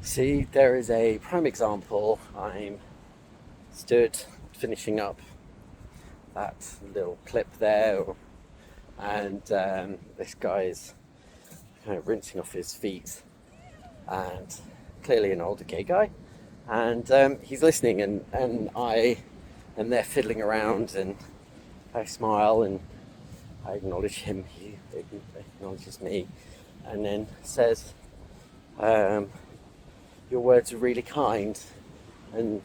See, there is a prime example. I'm stood finishing up that little clip there, and this guy's kind of rinsing off his feet, and clearly an older gay guy, and he's listening, and I am there fiddling around, and I smile and I acknowledge him, he acknowledges me, and then says, your words are really kind, and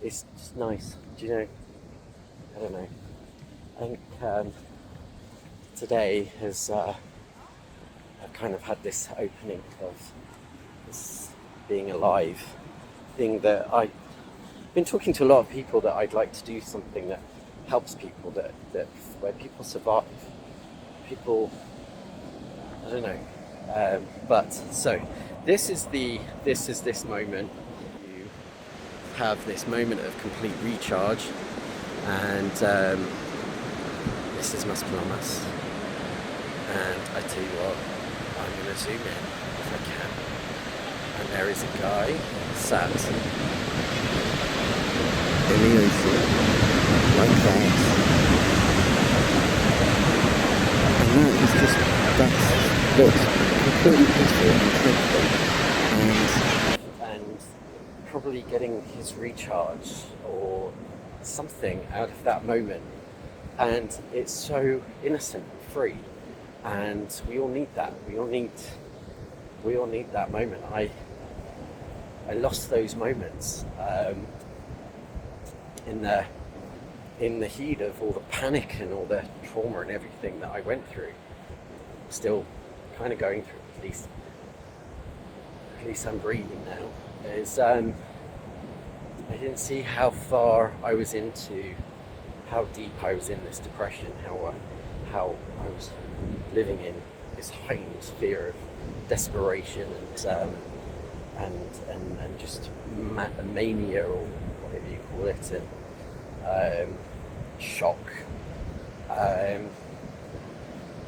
it's just nice. Do you know? I don't know. I think today has I've kind of had this opening of this being alive thing that I've been talking to a lot of people that I'd like to do something that helps people, that where people survive. People, I don't know. But so this is this moment. You have this moment of complete recharge, and this is Mas Palomas. And I tell you what, I'm going to zoom in if I can. And there is a guy sat in the ocean like that. And that is just, that looks completely peaceful and incredible. And probably getting his recharge or something out of that moment. And it's so innocent and free. And we all need that. We all need that moment. I lost those moments in the heat of all the panic and all the trauma and everything that I went through. Still kind of going through. At least I'm breathing now. I didn't see how far I was into, how deep I was in this depression, how I was living in this heightened fear of desperation and just mania, or whatever you call it, and shock.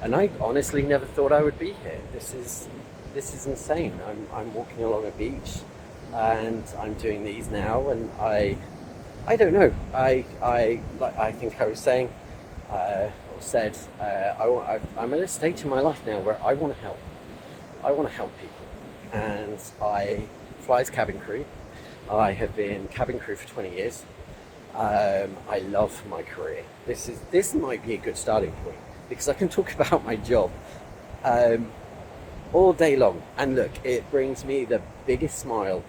And I honestly never thought I would be here. This is insane. I'm walking along a beach, and I'm doing these now, and I don't know. I think I was saying. Said, I'm at a stage in my life now where I want to help. I want to help people, and I fly as cabin crew. I have been cabin crew for 20 years. I love my career. This might be a good starting point because I can talk about my job all day long, and look, it brings me the biggest smile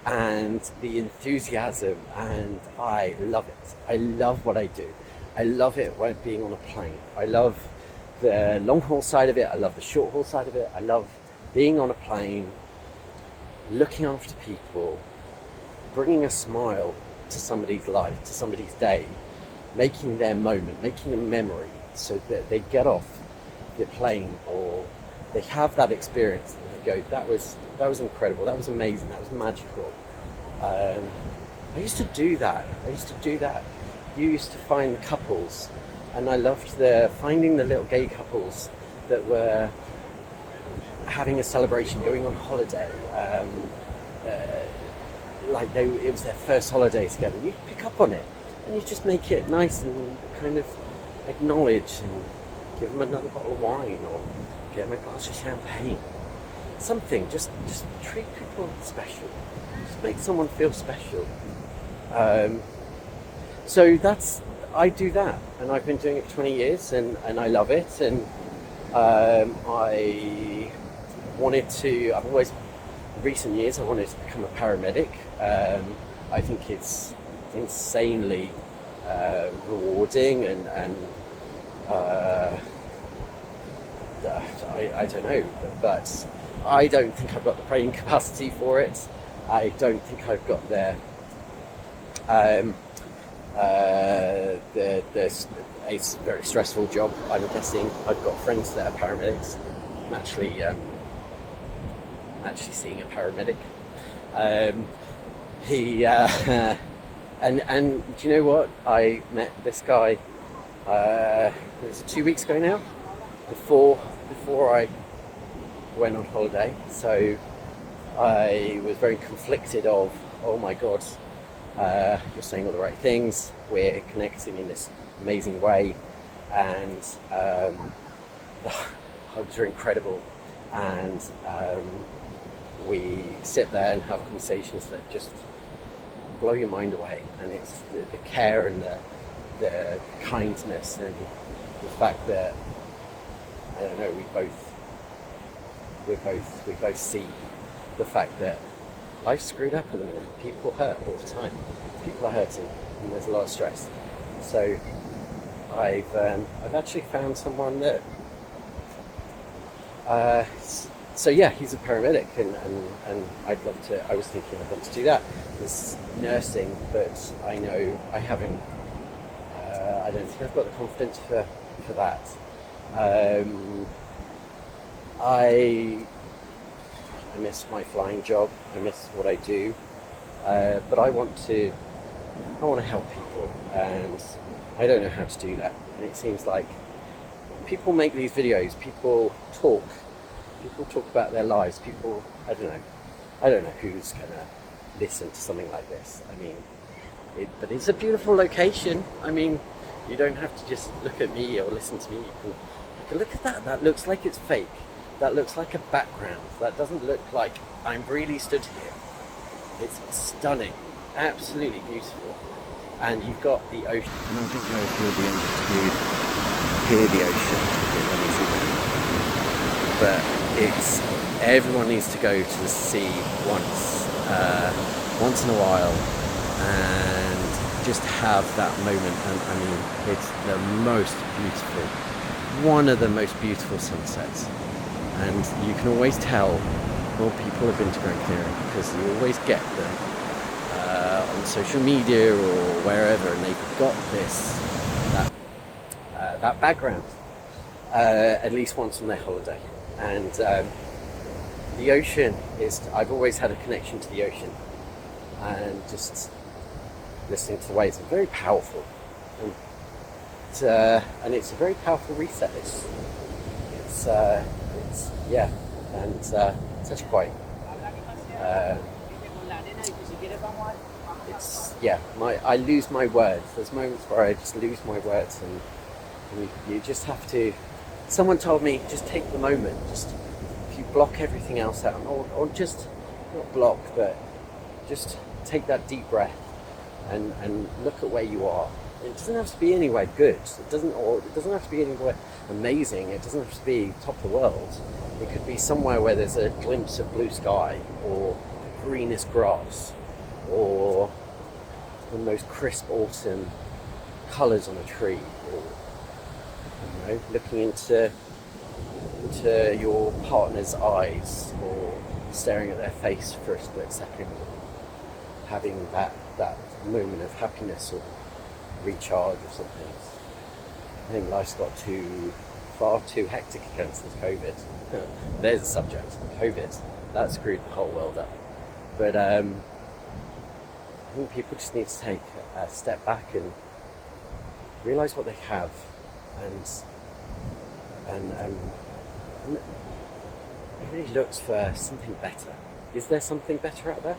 and the enthusiasm, and I love it. I love what I do. I love it when being on a plane. I love the long haul side of it. I love the short haul side of it. I love being on a plane, looking after people, bringing a smile to somebody's life, to somebody's day, making their moment, making a memory so that they get off the plane or they have that experience and they go, that was incredible, that was amazing, that was magical. I used to do that. You used to find couples, and I loved finding the little gay couples that were having a celebration, going on holiday, it was their first holiday together. You pick up on it, and you just make it nice and kind of acknowledge and give them another bottle of wine or get them a glass of champagne. Something, just treat people special. Just make someone feel special. So I do that, and I've been doing it for 20 years, and I love it, and I wanted to, in recent years, I wanted to become a paramedic. I think it's insanely rewarding, and I don't know, but I don't think I've got the brain capacity for it. I don't think I've got it's a very stressful job. I'm guessing I've got friends that are paramedics. I'm actually seeing a paramedic. And do you know what? I met this guy. It was 2 weeks ago now. Before I went on holiday. So I was very conflicted of, oh my God, you're saying all the right things, we're connecting in this amazing way, and the hugs are incredible, and we sit there and have conversations that just blow your mind away, and it's the care and the kindness and the fact that, I don't know, we both see the fact that life's screwed up at the minute. People hurt all the time. People are hurting, and there's a lot of stress. So I've actually found someone that. So yeah, he's a paramedic, and I'd love to. I was thinking I'd love to do that. There's nursing, but I know I haven't. I don't think I've got the confidence for that. I miss my flying job. I miss what I do, but I want to help people, and I don't know how to do that. And it seems like people make these videos. People talk about their lives. I don't know who's gonna listen to something like this. I mean, but it's a beautiful location. I mean, you don't have to just look at me or listen to me. You can look at that. That looks like it's fake. That looks like a background. That doesn't look like I'm really stood here. It's stunning, absolutely beautiful. And you've got the ocean. And I don't know if you'll be able to hear the ocean, but everyone needs to go to the sea once in a while, and just have that moment. And I mean, it's the most beautiful, one of the most beautiful sunsets. And you can always tell more people have been to Gran Canaria, because you always get them on social media or wherever, and they've got that background at least once on their holiday. And the ocean I've always had a connection to the ocean, and just listening to the waves are very powerful, and it's a very powerful reset. It's yeah, and it's actually quite I lose my words. There's moments where I just lose my words, and you just have to. Someone told me, just take the moment. Just if you block everything else out, or just not block, but just take that deep breath and look at where you are. It doesn't have to be anywhere good. It doesn't have to be anywhere amazing. It doesn't have to be top of the world. It could be somewhere where there's a glimpse of blue sky, or greenest grass, or the most crisp autumn colours on a tree, or looking into your partner's eyes, or staring at their face for a split second, having that moment of happiness or recharge or something. I think life's got far too hectic again since COVID. There's a subject, COVID. That screwed the whole world up. But I think people just need to take a step back and realise what they have, and everybody looks for something better. Is there something better out there?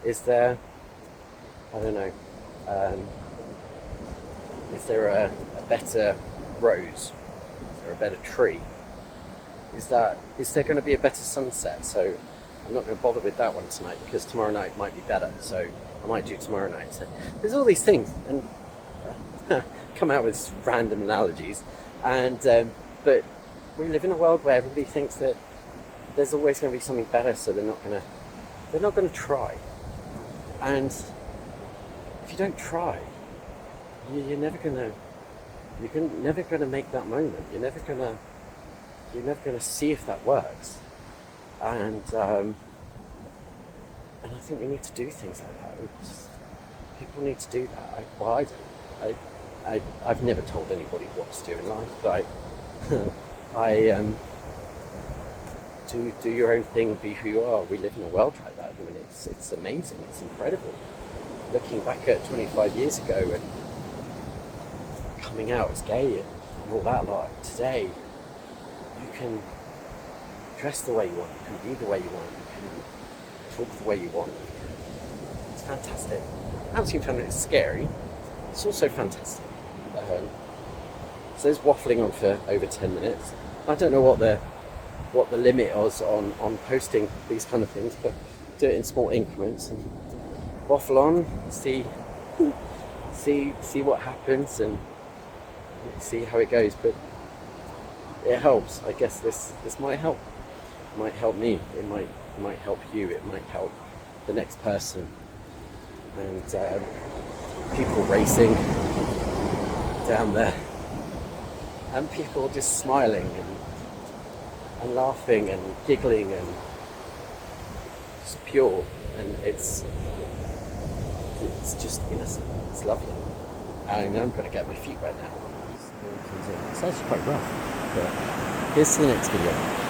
Is there, I don't know, is there a better rose? Is there a better tree? Is there going to be a better sunset? So I'm not going to bother with that one tonight, because tomorrow night might be better. So I might do tomorrow night. So there's all these things, and come out with random analogies. And but we live in a world where everybody thinks that there's always going to be something better, so they're not going to try. And if you don't try, you're never going to make that moment. You're never going to see if that works. And I think we need to do things like that. People need to do that. I don't. I've never told anybody what to do in life, but do your own thing, be who you are. We live in a world like that. I mean, it's amazing. It's incredible. Looking back at 25 years ago and coming out as gay and all that lot, today you can dress the way you want, you can be the way you want, you can talk the way you want. It's fantastic. Absolutely fantastic. It's scary. It's also fantastic. So it's waffling on for over 10 minutes. I don't know what the limit was on posting these kind of things, but do it in small increments and waffle on, see what happens and see how it goes. But it helps. I guess this might help. It might help me. It might help you. It might help the next person. And people racing down there, and people just smiling and laughing and giggling and just pure. And it's just innocent. It's lovely. And I'm going to get my feet wet now. It's actually quite rough. But here's to the next video.